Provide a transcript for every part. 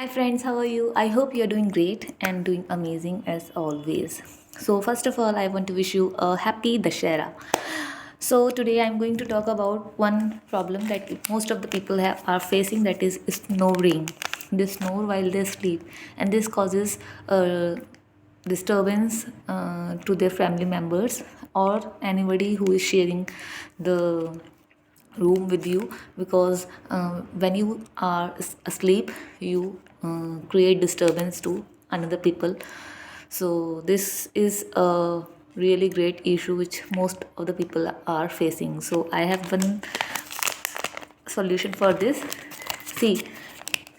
Hi friends, how are you? I hope you're doing great and doing amazing as always. So first of all, I want to wish you a happy Dashera. So today I'm going to talk about one problem that most of the people are facing, that is snoring. They snore while they sleep, and this causes disturbance to their family members or anybody who is sharing the room with you, because when you are asleep you create disturbance to another people. So this is a really great issue which most of the people are facing. So I have one solution for this. See,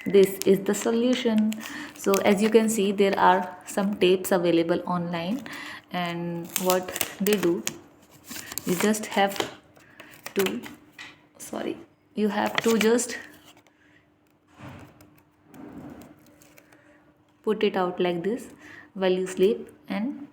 this is the solution. So as you can see, there are some tapes available online, and what they do, you just have to sorry you have to just put it out like this while you sleep, and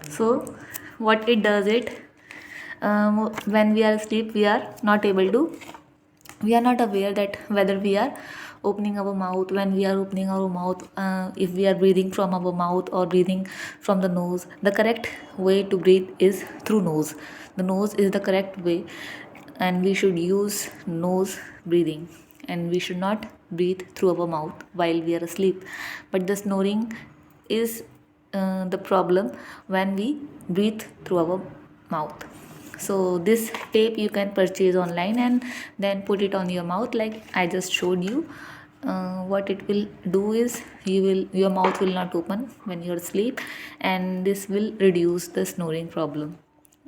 so what it does, when we are asleep we are not aware that whether we are opening our mouth. When we are opening our mouth, if we are breathing from our mouth or breathing from the nose, the correct way to breathe is through nose. The nose is the correct way, and we should use nose breathing, and we should not breathe through our mouth while we are asleep. But the snoring is the problem when we breathe through our mouth. So this tape you can purchase online and then put it on your mouth like I just showed you. What it will do is your mouth will not open when you're asleep, and this will reduce the snoring problem,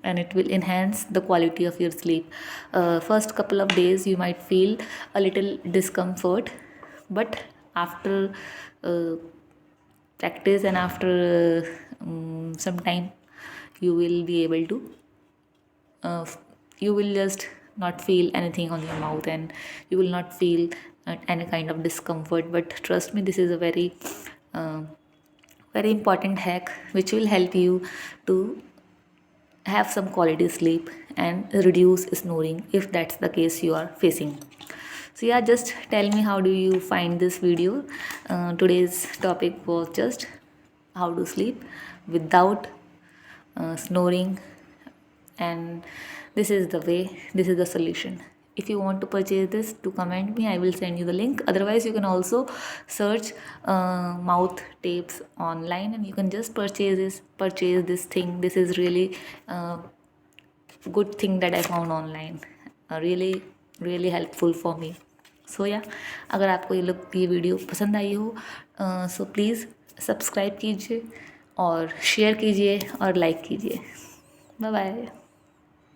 and it will enhance the quality of your sleep. First couple of days you might feel a little discomfort, but after uh, practice and after some time you will be able to uh, you will just not feel anything on your mouth, and you will not feel any kind of discomfort. But trust me, this is a uh, very important hack which will help you to have some quality sleep and reduce snoring if that's the case you are facing. So yeah, just tell me, how do you find this video? Today's topic was just how to sleep without snoring, and this is the solution. If you want to purchase this, to comment me, I will send you the link. Otherwise you can also search mouth tapes online, and you can just purchase this thing. This is really good thing that I found online, really really helpful for me. So yeah, अगर आपको ये video पसंद आई हो, so please subscribe कीजिए और share कीजिए और like कीजिए. Bye bye.